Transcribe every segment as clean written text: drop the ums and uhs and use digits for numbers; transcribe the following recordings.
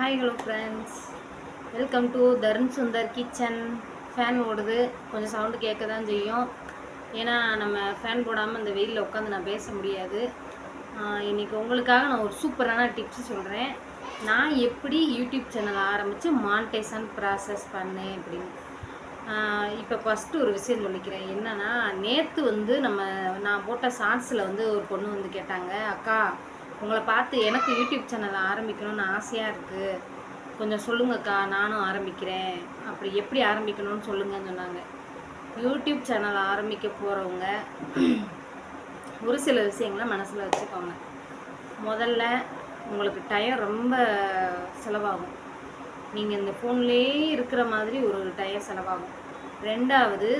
Hi hello friends, welcome to Tarun Sundar kitchen. Fan ஓடுது, கொஞ்சம் sound கேட்க தான் செய்யும். ஏன்னா நம்ம ஃபேன் போடாமல் இந்த வெயிலில் உட்காந்து நான் பேச முடியாது. இன்றைக்கி உங்களுக்காக நான் ஒரு சூப்பரான டிப்ஸ் சொல்கிறேன். நான் எப்படி யூடியூப் சேனல் ஆரம்பித்து மானிட்டைசேஷன் ப்ராசஸ் பண்ணேன் அப்படின்னு. இப்போ ஃபஸ்ட்டு ஒரு விஷயம் சொல்லிக்கிறேன். என்னென்னா, நேற்று நான் போட்ட ஷார்ட்ஸில் ஒரு பொண்ணு கேட்டாங்க, அக்கா உங்களை பார்த்து எனக்கு யூடியூப் சேனல் ஆரம்பிக்கணும்னு ஆசையாக இருக்குது, கொஞ்சம் சொல்லுங்கக்கா நானும் ஆரம்பிக்கிறேன், அப்படி எப்படி ஆரம்பிக்கணும்னு சொல்லுங்கன்னு சொன்னாங்க. யூடியூப் சேனல் ஆரம்பிக்க போகிறவங்க ஒரு சில விஷயங்களை மனசில் வச்சுக்கோங்க. முதல்ல உங்களுக்கு டைம் ரொம்ப செலவாகும். நீங்கள் இந்த ஃபோன்லேயே இருக்கிற மாதிரி ஒரு டைம் செலவாகும். ரெண்டாவது,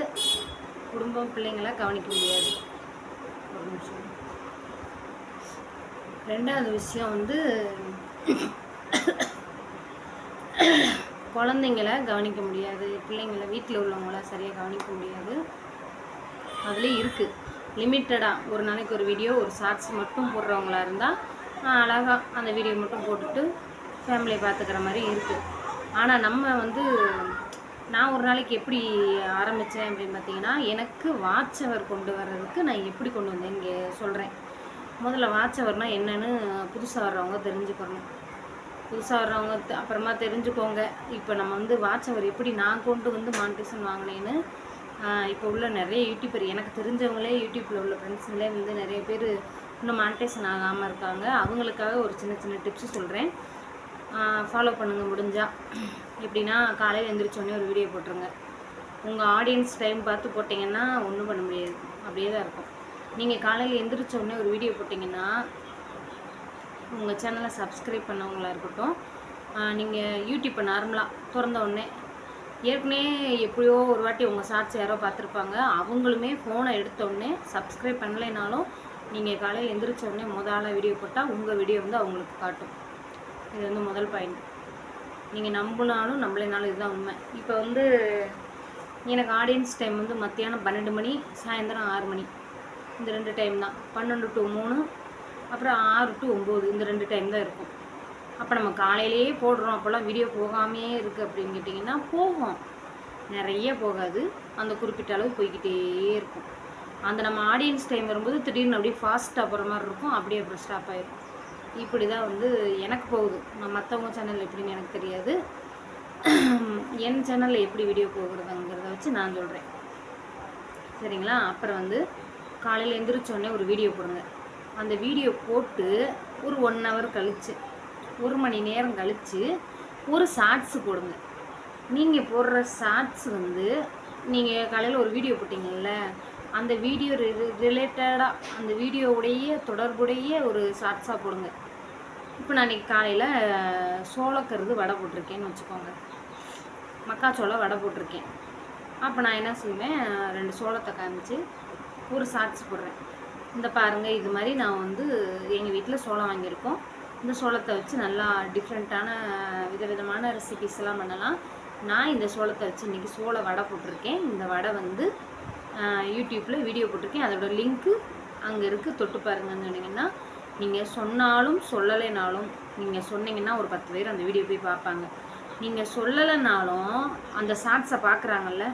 குடும்பம் பிள்ளைங்களை கவனிக்க முடியாது. ஒரு நிமிஷம். ரெண்டாவது விஷயம் குழந்தைங்களை கவனிக்க முடியாது, பிள்ளைங்களை வீட்டில் உள்ளவங்கள சரியாக கவனிக்க முடியாது. அதுலேயே இருக்குது லிமிட்டடாக ஒரு நாளைக்கு ஒரு வீடியோ, ஒரு ஷார்ட்ஸ் மட்டும் போடுறவங்களா இருந்தால் அழகாக அந்த வீடியோ மட்டும் போட்டுட்டு ஃபேமிலியை பார்த்துக்கிற மாதிரி இருக்குது. ஆனால் நான் ஒரு நாளைக்கு எப்படி ஆரம்பித்தேன் அப்படின்னு பார்த்தீங்கன்னா, எனக்கு வாட்ச் அவர் கொண்டு வர்றதுக்கு நான் எப்படி கொண்டு வந்தேன் இங்கே சொல்கிறேன். முதல்ல வாட்ச் அவர்னால் என்னென்னு புதுசாக வர்றவங்க தெரிஞ்சுக்கணும். புதுசாக வர்றவங்க அப்புறமா தெரிஞ்சுக்கோங்க. இப்போ நம்ம வாட்ச் அவர் எப்படி நான் கொண்டு மானிட்டைசேஷன் வாங்கினேன்னு இப்போ உள்ள நிறைய யூடியூபர், எனக்கு தெரிஞ்சவங்களே யூடியூப்பில் உள்ள ஃப்ரெண்ட்ஸுங்களே நிறைய பேர் இன்னும் மானிட்டைசேஷன் ஆகாமல் இருக்காங்க. அவங்களுக்காக ஒரு சின்ன சின்ன டிப்ஸ் சொல்கிறேன், ஃபாலோ பண்ணுங்கள் முடிஞ்சால். எப்படின்னா, காலையில் எழுந்திரிச்சோடனே ஒரு வீடியோ போட்டுருங்க. உங்கள் ஆடியன்ஸ் டைம் பார்த்து போட்டிங்கன்னா ஒன்றும் பண்ண முடியாது, அப்படியே தான் இருக்கும். நீங்கள் காலையில் எழுந்திரிச்சோடனே ஒரு வீடியோ போட்டிங்கன்னா உங்கள் சேனலை சப்ஸ்கிரைப் பண்ணவங்களாக இருக்கட்டும், நீங்கள் யூடியூப்பை நார்மலாக திறந்த உடனே ஏற்கனவே எப்படியோ ஒரு வாட்டி உங்கள் ஷார்ட்ஸ் யாரோ பார்த்துருப்பாங்க, அவங்களுமே ஃபோனை எடுத்தோடனே சப்ஸ்கிரைப் பண்ணலைனாலும் நீங்கள் காலையில் எழுந்திரிச்சோடனே முதல்ல வீடியோ போட்டால் உங்கள் வீடியோ அவங்களுக்கு காட்டும். இது முதல் பாயிண்ட். நீங்கள் நம்பினாலும் நம்பலைனாலும் இதுதான் உண்மை. இப்போ எனக்கு ஆடியன்ஸ் டைம் மத்தியானம் 12 மணி, சாயந்தரம் 6 மணி, இந்த 2 டைம் தான். 12 to 3, அப்புறம் 6 to 9, இந்த 2 டைம் தான் இருக்கும். அப்போ நம்ம காலையிலேயே போடுறோம், அப்போல்லாம் வீடியோ போகாமே இருக்குது அப்படின்னு கேட்டிங்கன்னா போகும், நிறைய போகாது, அந்த குறிப்பிட்ட அளவு போய்கிட்டே இருக்கும். அந்த நம்ம ஆடியன்ஸ் டைம் வரும்போது திடீர்னு அப்படியே ஃபாஸ்ட்டாக போகிற மாதிரி இருக்கும், அப்படியே அப்புறம் ஸ்டாப் ஆகிடும். இப்படி தான் எனக்கு போகுது. நான் மற்றவங்க சேனல் எப்படின்னு எனக்கு தெரியாது, என் சேனலில் எப்படி வீடியோ போகிறதுங்கிறத வச்சு நான் சொல்கிறேன், சரிங்களா? அப்புறம் காலையில் எழுந்திரிச்சோடனே ஒரு வீடியோ போடுங்க. அந்த வீடியோ போட்டு ஒரு 1 hour கழித்து, 1 மணி நேரம் கழித்து ஒரு ஷார்ட்ஸு போடுங்க. நீங்கள் போடுற ஷார்ட்ஸ் நீங்கள் காலையில் ஒரு வீடியோ போட்டிங்கள்ல, அந்த வீடியோ ரிலேட்டடாக அந்த வீடியோவுடைய தொடர்புடைய ஒரு ஷார்ட்ஸாக போடுங்க. இப்போ நான் இன்றைக்கி காலையில் சோளக்கருது வடை போட்டிருக்கேன்னு வச்சுக்கோங்க, மக்காச்சோளம் வடை போட்டிருக்கேன். அப்போ நான் என்ன செய்வேன், 2 சோளத்தை காமிச்சு ஒரு ஷார்ட்ஸ் போடுறேன். இந்த பாருங்கள், இது மாதிரி நான் எங்கள் வீட்டில் சோளம் வாங்கியிருக்கோம், இந்த சோளத்தை வச்சு நல்லா டிஃப்ரெண்ட்டான விதவிதமான ரெசிபிஸ் எல்லாம் பண்ணலாம். நான் இந்த சோளத்தை வச்சு இன்றைக்கி சோள வடை போட்டிருக்கேன். இந்த வடை யூடியூப்பில் வீடியோ போட்டிருக்கேன், அதோட லிங்க்கு அங்கே இருக்குது, தொட்டு பாருங்கன்னு சொன்னீங்கன்னா, நீங்கள் சொன்னாலும் சொல்லலைனாலும், நீங்கள் சொன்னீங்கன்னா ஒரு 10 பேர் அந்த வீடியோ போய் பார்ப்பாங்க. நீங்கள் சொல்லலைனாலும் அந்த ஷார்ட்ஸை பார்க்குறாங்கல்ல,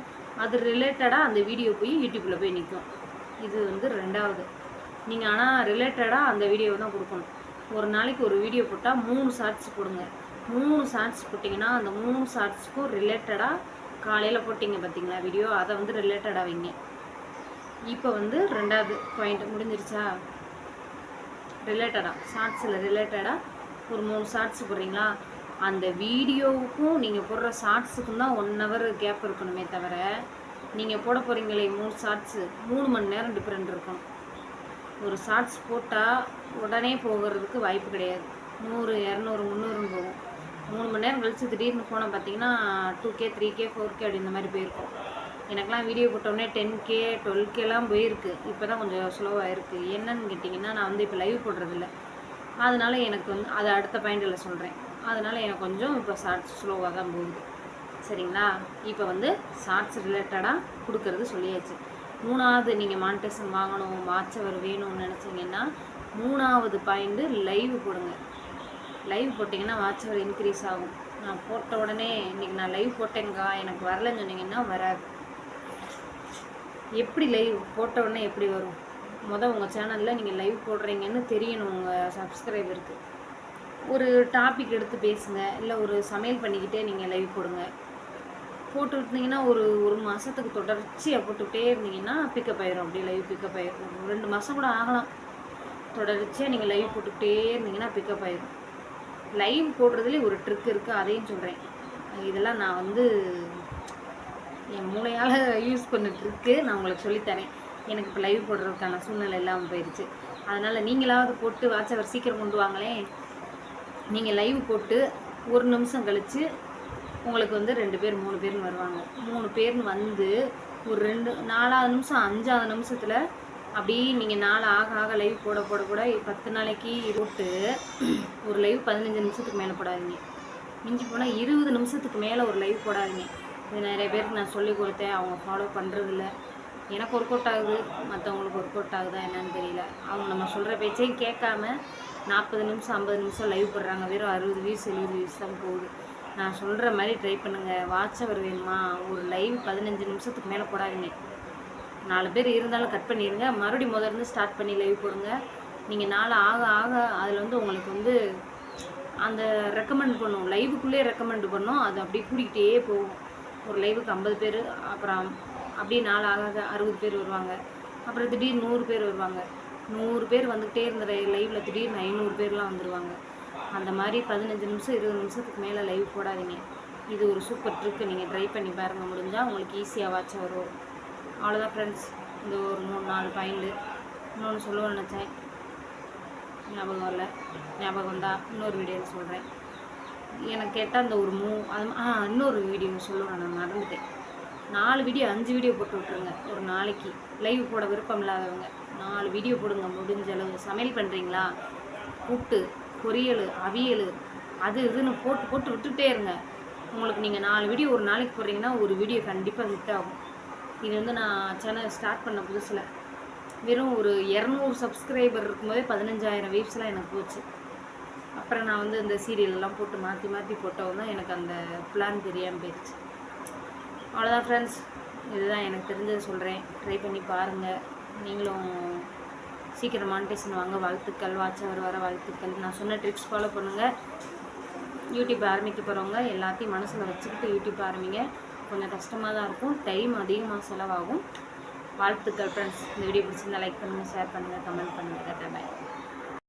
அது ரிலேட்டடாக அந்த வீடியோ போய் யூடியூப்பில் போய் நிற்கும். இது ரெண்டாவது. நீங்கள் ஆனால் ரிலேட்டடாக அந்த வீடியோ தான் கொடுக்கணும். ஒரு நாளைக்கு ஒரு வீடியோ போட்டால் 3 ஷார்ட்ஸ் போடுங்க. 3 ஷார்ட்ஸ் போட்டிங்கன்னா அந்த 3 ஷார்ட்ஸுக்கும் ரிலேட்டடாக காலையில் போட்டிங்க பார்த்தீங்களா வீடியோ, அதை ரிலேட்டடாக வைங்க. இப்போ ரெண்டாவது பாயிண்ட் முடிஞ்சிருச்சா? ரிலேட்டடாக ஷார்ட்ஸில் ரிலேட்டடாக ஒரு 3 ஷார்ட்ஸ் போடுறீங்களா, அந்த வீடியோவுக்கும் நீங்கள் போடுற ஷார்ட்ஸுக்கும் தான் 1 hour கேப் இருக்கணுமே தவிர, நீங்கள் போட போகிறீங்களே 3 ஷார்ட்ஸு 3 மணி நேரம் டிஃப்ரெண்ட் இருக்கும். ஒரு ஷார்ட்ஸ் போட்டால் உடனே போகிறதுக்கு வாய்ப்பு கிடையாது. 100, 200, 300 போகும். 3 மணி நேரம் கழித்து திடீர்னு போனால் பார்த்தீங்கன்னா 2K, 3K, 4K அப்படி இந்த மாதிரி போயிருக்கும். எனக்கெலாம் வீடியோ போட்டோடனே 10K, 12Kலாம் போயிருக்கு. இப்போ தான் கொஞ்சம் ஸ்லோவாக இருக்குது. என்னன்னு கேட்டிங்கன்னா, நான் இப்போ லைவ் போடுறதில்ல, அதனால் எனக்கு அதை அடுத்த பாயிண்டில் சொல்கிறேன். அதனால் எனக்கு கொஞ்சம் இப்போ ஷார்ட்ஸ் ஸ்லோவாக தான் போகுது, சரிங்களா? இப்போ ஷார்ட்ஸ் ரிலேட்டடாக கொடுக்கறது சொல்லியாச்சு. 3வது, நீங்கள் மானிட்டைசேஷன் வாங்கணும், வாட்ச் அவர் வேணும்னு நினச்சிங்கன்னா 3வது பாயிண்ட்டு லைவ் போடுங்க. லைவ் போட்டிங்கன்னா வாட்ச் ஹவர் இன்க்ரீஸ் ஆகும். நான் போட்ட உடனே இன்றைக்கி நான் லைவ் போட்டேங்க்கா எனக்கு வரலன்னு சொன்னீங்கன்னா வராது. எப்படி லைவ் போட்ட உடனே எப்படி வரும்? உங்கள் சேனலில் நீங்கள் லைவ் போடுறீங்கன்னு தெரியணும் உங்கள் சப்ஸ்கிரைபருக்கு. ஒரு டாபிக் எடுத்து பேசுங்க, இல்லை ஒரு சமையல் பண்ணிக்கிட்டே நீங்கள் லைவ் போடுங்க. போட்டு விட்டிங்கன்னா ஒரு மாதத்துக்கு தொடர்ச்சியாக போட்டுக்கிட்டே இருந்தீங்கன்னா பிக்கப் ஆயிரும். அப்படியே லைவ் பிக்கப் ஆயிரும். 2 மாதம் கூட ஆகலாம். தொடர்ச்சியாக நீங்கள் லைவ் போட்டுக்கிட்டே இருந்தீங்கன்னா பிக்கப் ஆயிரும். லைவ் போடுறதுலேயே ஒரு ட்ரிக் இருக்குது, அதையும் சொல்கிறேன். இதெல்லாம் நான் வந்து என் மூளையால் யூஸ் பண்ண ட்ரிக்கு நான் உங்களுக்கு சொல்லித்தரேன். எனக்கு இப்போ லைவ் போடுறதுக்கான சூழ்நிலை இல்லாமல் போயிடுச்சு. அதனால் நீங்களாவது போட்டு வாட்ச் ஹவர் சீக்கிரம் கொண்டு வாங்களேன். நீங்கள் லைவ் போட்டு 1 நிமிஷம் கழித்து உங்களுக்கு வந்து 2 பேர் 3 பேர்னு வருவாங்க. 3 பேர்னு வந்து ஒரு 4வது நிமிஷம் 5வது நிமிஷத்தில் அப்படியே நீங்கள் 4 ஆக லைவ் போட 10 நாளைக்கு போட்டு ஒரு லைவ் 15 நிமிஷத்துக்கு மேலே போடாதீங்க. மிஞ்சி போனால் 20 நிமிஷத்துக்கு மேலே ஒரு லைவ் போடாதீங்க. இது நிறைய பேருக்கு நான் சொல்லி கொடுத்தேன், அவங்க ஃபாலோ பண்ணுறதில்ல. எனக்கு ஒர்க் அவுட் ஆகுது, மற்றவங்களுக்கு ஒர்க் அவுட் ஆகுதா என்னன்னு தெரியல. அவங்க நம்ம சொல்கிற பேச்சையும் கேட்காம 40 நிமிஷம் 50 நிமிஷம் லைவ் போடுறாங்க. வெறும் 60 வியூஸ் 70 வியூஸ் தான் போகுது. நான் சொல்கிற மாதிரி ட்ரை பண்ணுங்கள். வாட்ச் ஹவர் வேணுமா? ஒரு லைவ் 15 நிமிஷத்துக்கு மேலே போடாதீங்க. 4 பேர் இருந்தாலும் கட் பண்ணிடுங்க. மறுபடியும் முதல்ல ஸ்டார்ட் பண்ணி லைவ் போடுங்க. நீங்கள் 4 ஆக அதில் வந்து உங்களுக்கு வந்து அந்த ரெக்கமெண்ட் பண்ணும், லைவுக்குள்ளே ரெக்கமெண்ட் பண்ணும். அது அப்படியே கூட்டிகிட்டே போகும். ஒரு லைவுக்கு 50 பேர், அப்புறம் அப்படியே 4 ஆக 60 பேர் வருவாங்க. அப்புறம் திடீர்னு 100 பேர் வருவாங்க. 100 பேர் வந்துகிட்டே இருந்த லைவில் திடீர்னு 500 பேர்லாம் வந்துடுவாங்க. அந்த மாதிரி 15 நிமிஷம் 20 நிமிஷத்துக்கு மேலே லைவ் போடாதீங்க. இது ஒரு சூப்பர் ட்ரிக்கு. நீங்கள் ட்ரை பண்ணி பாருங்கள். முடிஞ்சால் உங்களுக்கு ஈஸியாக வாட்ச் வரும். அவ்வளோதான் ஃப்ரெண்ட்ஸ். இந்த ஒரு 3-4 பாயிண்ட்டு. இன்னொன்று சொல்லுவேன்னு நினச்சேன், ஞாபகம் வரல. ஞாபகம் வந்தால் இன்னொரு வீடியோவில் சொல்கிறேன். எனக்கு கேட்டால் அந்த ஒரு இன்னொரு வீடியோ சொல்லுவேன், நான் மறந்துட்டேன். 4 வீடியோ 5 வீடியோ போட்டு விட்ருங்க ஒரு நாளைக்கு. லைவ் போட விருப்பம் இல்லாதவங்க 4 வீடியோ போடுங்க. முடிஞ்ச அளவு சமையல் பண்ணுறீங்களா, கூட்டு பொரியல் அவியல் அது இதுன்னு போட்டு விட்டுகிட்டே இருங்க. உங்களுக்கு நீங்கள் 4 வீடியோ ஒரு நாளைக்கு போடுறீங்கன்னா ஒரு வீடியோ கண்டிப்பாக ஹிட் ஆகும். இது வந்து நான் சேனல் ஸ்டார்ட் பண்ண புதுசில் வெறும் ஒரு 200 சப்ஸ்கிரைபர் இருக்கும்போதே 15,000 வியூஸ்லாம் எனக்கு போச்சு. அப்புறம் நான் வந்து இந்த சீரியலெல்லாம் போட்டு மாற்றி போட்டவும் தான் எனக்கு அந்த பிளான் தெரியாமல் போயிடுச்சு. அவ்வளோதான் ஃப்ரெண்ட்ஸ். இதுதான் எனக்கு தெரிஞ்சதை சொல்கிறேன். ட்ரை பண்ணி பாருங்கள். நீங்களும் சீக்கிரம் மானிட்டேஷன் வாங்க. வாழ்த்துக்கள். வாட்ச் ஹவர் வர வாழ்த்துக்கள். நான் சொன்ன ட்ரிக்ஸ் ஃபாலோ பண்ணுங்கள். யூடியூப் ஆரம்பிக்க போகிறவங்க எல்லாத்தையும் மனசில் வச்சுக்கிட்டு யூடியூப் ஆரம்பிங்க. கொஞ்சம் கஷ்டமாக தான் இருக்கும், டைம் அதிகமாக செலவாகும். வாழ்த்துக்கள் ஃப்ரெண்ட்ஸ். இந்த வீடியோ பிடிச்சிருந்தால் லைக் பண்ணுங்கள், ஷேர் பண்ணுங்கள், கமெண்ட் பண்ணுங்கள். பாய்.